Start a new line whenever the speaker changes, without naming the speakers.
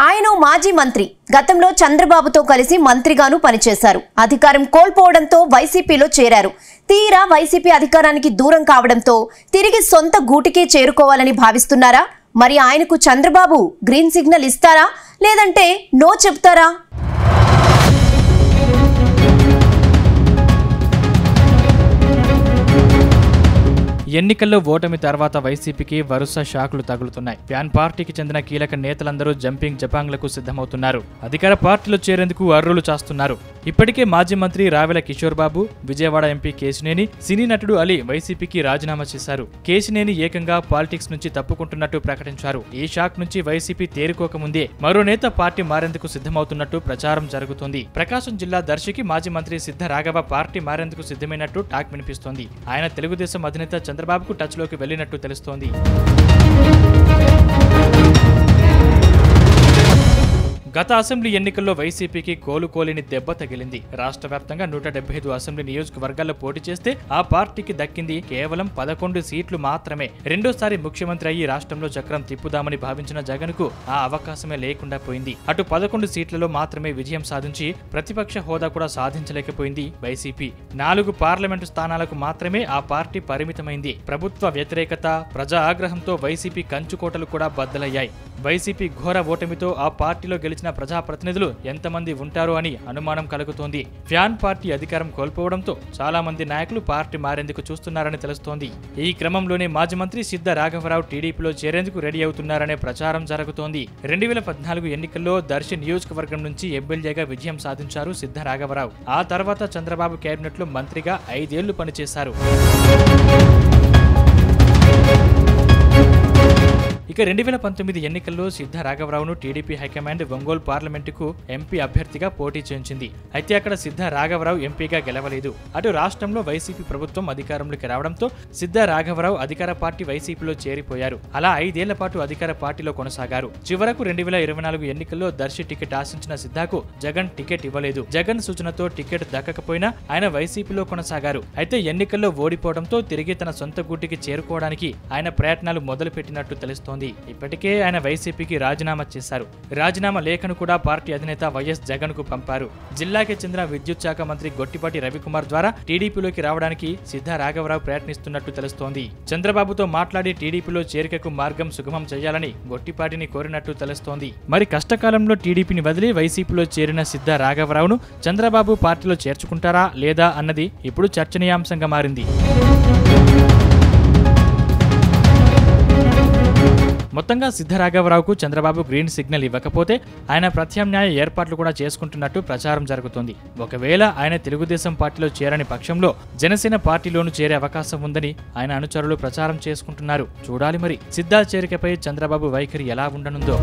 ఆయన మాజీ మంత్రి గతంలో చంద్రబాబుతో కలిసి మంత్రిగాను పనిచేశారు. అధికారం కోల్పోవడంతో వైసీపీలో చేరారు. తీరా వైసీపీ అధికారానికి దూరం కావడంతో తిరిగి సొంత గూటికే చేరుకోవాలని భావిస్తున్నారా? మరి ఆయనకు చంద్రబాబు గ్రీన్ సిగ్నల్ ఇస్తారా లేదంటే నో చెప్తారా?
ఎన్నికల్లో ఓటమి తర్వాత వైసీపీకి వరుస షాకులు తగులుతున్నాయి. ఫ్యాన్ పార్టీకి చెందిన కీలక నేతలందరూ జంపింగ్ జపాంగ్లకు సిద్ధమవుతున్నారు. అధికార పార్టీలో చేరేందుకు అర్రులు చాస్తున్నారు. ఇప్పటికే మాజీ మంత్రి రావెల కిషోర్ బాబు, విజయవాడ ఎంపీ కేశినేని, సినీ నటుడు అలీ వైసీపీకి రాజీనామా చేశారు. కేశినేని ఏకంగా పాలిటిక్స్ నుంచి తప్పుకుంటున్నట్టు ప్రకటించారు. ఈ షాక్ నుంచి వైసీపీ తేరుకోకముందే మరో నేత పార్టీ మారేందుకు సిద్ధమవుతున్నట్టు ప్రచారం జరుగుతోంది. ప్రకాశం జిల్లా దర్శికి మాజీ మంత్రి సిద్ధ రాఘవ పార్టీ మారేందుకు సిద్ధమైనట్టు టాక్ వినిపిస్తోంది. ఆయన తెలుగుదేశం అధినేత చంద్రబాబుకు టచ్ లోకి వెళ్లినట్టు తెలుస్తోంది. గత అసెంబ్లీ ఎన్నికల్లో వైసీపీకి కోలుకోలేని దెబ్బ తగిలింది. రాష్ట్ర వ్యాప్తంగా 175 అసెంబ్లీ నియోజకవర్గాల్లో పోటీ చేస్తే ఆ పార్టీకి దక్కింది కేవలం 11 సీట్లు మాత్రమే. రెండోసారి ముఖ్యమంత్రి అయ్యి రాష్ట్రంలో చక్రం తిప్పుదామని భావించిన జగన్ కు ఆ అవకాశమే లేకుండా పోయింది. అటు 11 సీట్లలో మాత్రమే విజయం సాధించి ప్రతిపక్ష హోదా కూడా సాధించలేకపోయింది వైసీపీ. 4 పార్లమెంటు స్థానాలకు మాత్రమే ఆ పార్టీ పరిమితమైంది. ప్రభుత్వ వ్యతిరేకత, ప్రజా ఆగ్రహంతో వైసీపీ కంచుకోటలు కూడా బద్దలయ్యాయి. వైసీపీ ఘోర ఓటమితో ఆ పార్టీలో గెలిచిన ప్రజాప్రతినిధులు ఎంతమంది ఉంటారో అని అనుమానం కలుగుతోంది. ఫ్యాన్ పార్టీ అధికారం కోల్పోవడంతో చాలా మంది నాయకులు పార్టీ మారేందుకు చూస్తున్నారని తెలుస్తోంది. ఈ క్రమంలోనే మాజీ మంత్రి సిద్ధ రాఘవరావు టీడీపీలో చేరేందుకు రెడీ అవుతున్నారనే ప్రచారం జరుగుతోంది. 2014 ఎన్నికల్లో దర్శి నియోజకవర్గం నుంచి ఎమ్మెల్యేగా విజయం సాధించారు సిద్ధ రాఘవరావు. ఆ తర్వాత చంద్రబాబు కేబినెట్లో మంత్రిగా 5 ఏళ్లు పనిచేశారు. ఇక 2019 ఎన్నికల్లో సిద్ధ రాఘవరావును టీడీపీ హైకమాండ్ ఒంగోలు పార్లమెంటుకు ఎంపీ అభ్యర్థిగా పోటీ చేయించింది. అయితే అక్కడ సిద్ధ రాఘవరావు ఎంపీగా గెలవలేదు. అటు రాష్ట్రంలో వైసీపీ ప్రభుత్వం అధికారంలోకి రావడంతో సిద్ధ రాఘవరావు అధికార పార్టీ వైసీపీలో చేరిపోయారు. అలా 5 ఏళ్ల పాటు అధికార పార్టీలో కొనసాగారు. చివరకు 2024 ఎన్నికల్లో దర్శి టికెట్ ఆశించిన సిద్ధకు జగన్ టికెట్ ఇవ్వలేదు. జగన్ సూచనతో టికెట్ దక్కకపోయినా ఆయన వైసీపీలో కొనసాగారు. అయితే ఎన్నికల్లో ఓడిపోవడంతో తిరిగి తన సొంత గూటికి చేరుకోవడానికి ఆయన ప్రయత్నాలు మొదలుపెట్టినట్టు తెలుస్తోంది. ఇప్పటికే ఆయన వైసీపీకి రాజీనామా చేశారు. రాజీనామా లేఖను కూడా పార్టీ అధినేత వైఎస్ జగన్ కు పంపారు. జిల్లాకి చెందిన విద్యుత్ శాఖ మంత్రి గొట్టిపాటి రవికుమార్ ద్వారా టీడీపీలోకి రావడానికి సిద్ధ రాఘవరావు ప్రయత్నిస్తున్నట్టు తెలుస్తోంది. చంద్రబాబుతో మాట్లాడి టీడీపీలో చేరికకు మార్గం సుగమం చేయాలని గొట్టిపాటిని కోరినట్టు తెలుస్తోంది. మరి కష్టకాలంలో టీడీపీని వదిలి వైసీపీలో చేరిన సిద్ధ రాఘవరావును చంద్రబాబు పార్టీలో చేర్చుకుంటారా లేదా అన్నది ఇప్పుడు చర్చనీయాంశంగా మారింది. మొత్తంగా సిద్ధ రాఘవరావుకు చంద్రబాబు గ్రీన్ సిగ్నల్ ఇవ్వకపోతే ఆయన ప్రత్యామ్నాయ ఏర్పాట్లు కూడా చేసుకుంటున్నట్టు ప్రచారం జరుగుతుంది. ఒకవేళ ఆయన తెలుగుదేశం పార్టీలో చేరని పక్షంలో జనసేన పార్టీలోనూ చేరే అవకాశం ఉందని ఆయన అనుచరులు ప్రచారం చేసుకుంటున్నారు. చూడాలి మరి సిద్ధ చేరికపై చంద్రబాబు వైఖరి ఎలా ఉండనుందో.